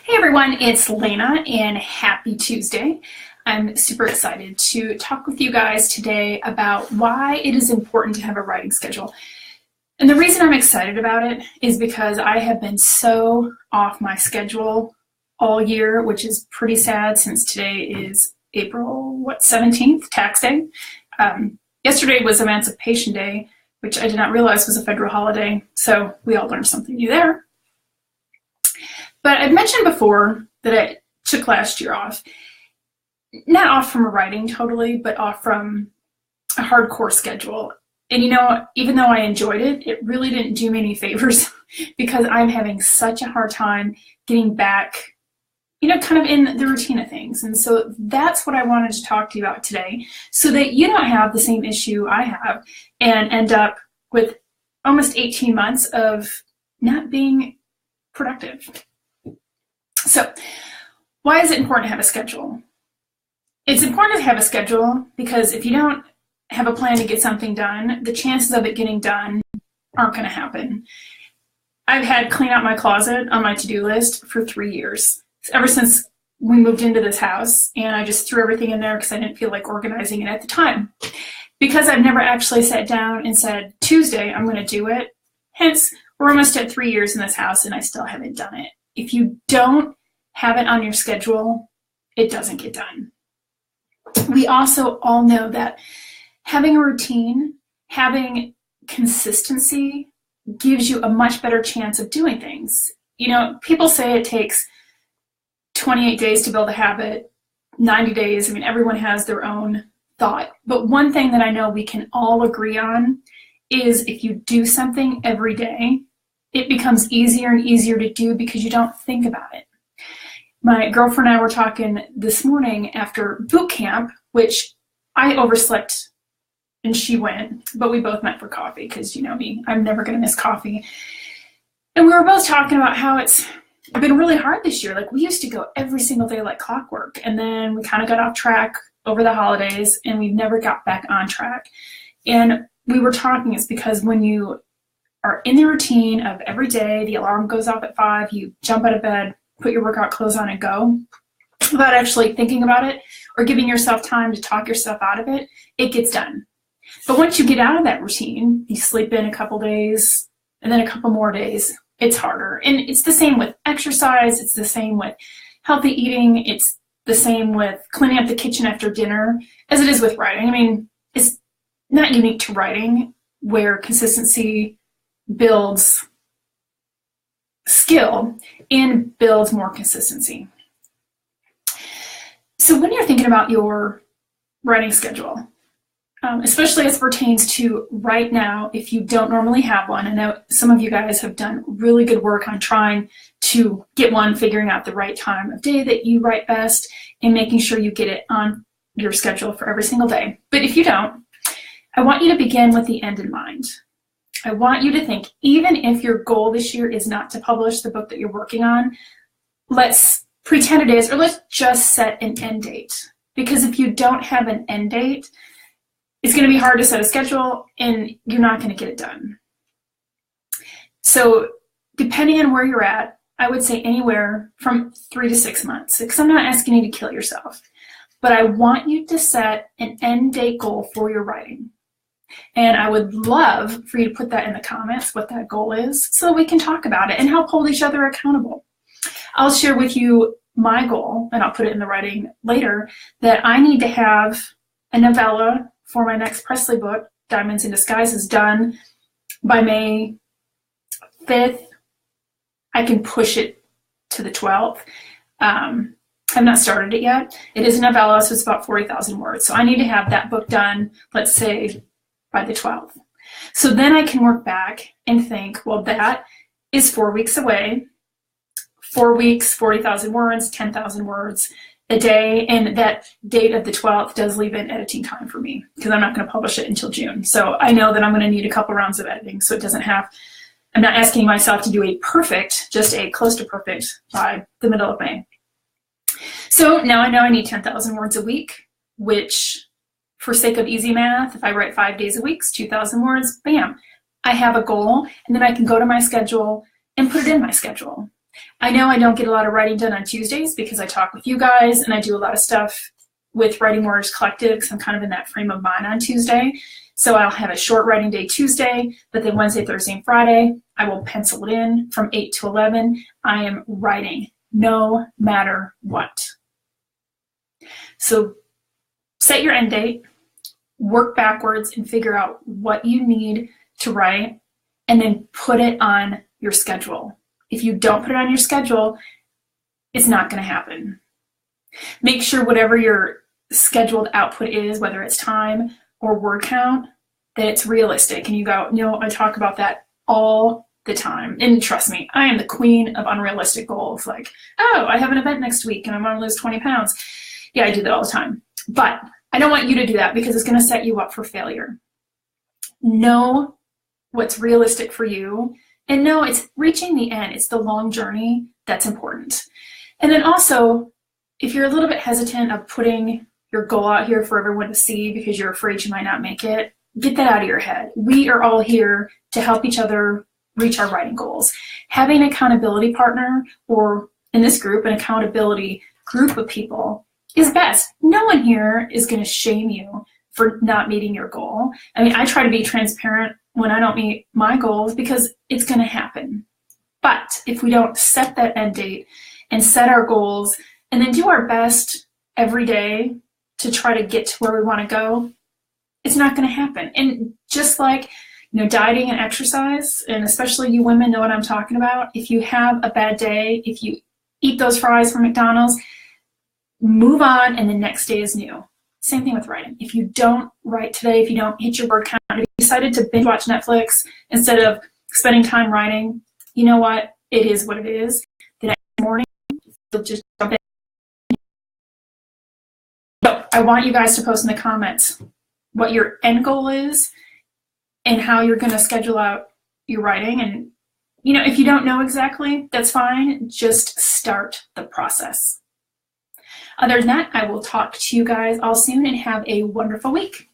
Hey everyone, it's Lena and happy Tuesday. I'm super excited to talk with you guys today about why it is important to have a writing schedule. And the reason I'm excited about it is because I have been so off my schedule all year, which is pretty sad since today is April 17th, tax day. Yesterday was Emancipation Day, which I did not realize was a federal holiday, so we all learned something new there. But I've mentioned before that I took last year off, not off from writing totally, but off from a hardcore schedule. And you know, even though I enjoyed it, it really didn't do me any favors because I'm having such a hard time getting back, kind of in the routine of things. And so that's what I wanted to talk to you about today so that you don't have the same issue I have and end up with almost 18 months of not being productive. So why is it important to have a schedule? It's important to have a schedule because if you don't have a plan to get something done, the chances of it getting done aren't going to happen. I've had clean out my closet on my to-do list for 3 years, ever since we moved into this house, and I just threw everything in there because I didn't feel like organizing it at the time. Because I've never actually sat down and said, Tuesday, I'm going to do it. Hence, we're almost at 3 years in this house and I still haven't done it. If you don't have it on your schedule, it doesn't get done. We also all know that having a routine, having consistency gives you a much better chance of doing things. People say it takes 28 days to build a habit, 90 days. Everyone has their own thought. But one thing that I know we can all agree on is if you do something every day, it becomes easier and easier to do because you don't think about it. My girlfriend and I were talking this morning after boot camp, which I overslept and she went, but we both met for coffee because you know me, I'm never going to miss coffee. And we were both talking about how it's been really hard this year. Like we used to go every single day like clockwork, and then we kind of got off track over the holidays and we never got back on track. And we were talking, it's because when you are in the routine of every day, the alarm goes off at 5, you jump out of bed, put your workout clothes on and go, without actually thinking about it or giving yourself time to talk yourself out of it, it gets done. But once you get out of that routine, you sleep in a couple days and then a couple more days, it's harder. And it's the same with exercise, it's the same with healthy eating, it's the same with cleaning up the kitchen after dinner as it is with writing. It's not unique to writing where consistency builds skill and builds more consistency. So when you're thinking about your writing schedule, especially as it pertains to right now, if you don't normally have one, I know some of you guys have done really good work on trying to get one, figuring out the right time of day that you write best and making sure you get it on your schedule for every single day. But if you don't, I want you to begin with the end in mind. I want you to think, even if your goal this year is not to publish the book that you're working on, let's pretend it is, or let's just set an end date. Because if you don't have an end date, it's going to be hard to set a schedule and you're not going to get it done. So depending on where you're at, I would say anywhere from 3 to 6 months, because I'm not asking you to kill yourself, but I want you to set an end date goal for your writing. And I would love for you to put that in the comments, what that goal is, so we can talk about it and help hold each other accountable. I'll share with you my goal, and I'll put it in the writing later, that I need to have a novella for my next Presley book, Diamonds in Disguise, done by May 5th. I can push it to the 12th. I've not started it yet. It is a novella, so it's about 40,000 words. So I need to have that book done, let's say, by the 12th. So then I can work back and think, well, that is 4 weeks away. 4 weeks, 40,000 words, 10,000 words a day. And that date of the 12th does leave in editing time for me because I'm not going to publish it until June. So I know that I'm going to need a couple rounds of editing. So it doesn't have, I'm not asking myself to do a perfect, just a close to perfect by the middle of May. So now I know I need 10,000 words a week, which for sake of easy math, if I write 5 days a week, it's 2,000 words, bam. I have a goal, and then I can go to my schedule and put it in my schedule. I know I don't get a lot of writing done on Tuesdays because I talk with you guys and I do a lot of stuff with Writing Warriors Collective because I'm kind of in that frame of mind on Tuesday. So I'll have a short writing day Tuesday, but then Wednesday, Thursday, and Friday, I will pencil it in from 8 to 11. I am writing no matter what. So set your end date, work backwards, and figure out what you need to write, and then put it on your schedule. If you don't put it on your schedule, it's not going to happen. Make sure whatever your scheduled output is, whether it's time or word count, that it's realistic. And you go, I talk about that all the time. And trust me, I am the queen of unrealistic goals. Like, oh, I have an event next week and I want to lose 20 pounds. Yeah, I do that all the time. But I don't want you to do that because it's going to set you up for failure. Know what's realistic for you. And no, it's reaching the end. It's the long journey that's important. And then also, if you're a little bit hesitant of putting your goal out here for everyone to see because you're afraid you might not make it, get that out of your head. We are all here to help each other reach our writing goals. Having an accountability partner, or in this group, an accountability group of people, is best. No one here is going to shame you for not meeting your goal. I mean, I try to be transparent when I don't meet my goals because it's going to happen. But if we don't set that end date and set our goals and then do our best every day to try to get to where we want to go, it's not going to happen. And just like, dieting and exercise, and especially you women know what I'm talking about. If you have a bad day, if you eat those fries from McDonald's, move on and the next day is new. Same thing with writing. If you don't write today, if you don't hit your word count, if you decided to binge watch Netflix instead of spending time writing, you know what? It is what it is. The next morning, you'll just jump in. So I want you guys to post in the comments what your end goal is and how you're going to schedule out your writing. And, if you don't know exactly, that's fine. Just start the process. Other than that, I will talk to you guys all soon and have a wonderful week.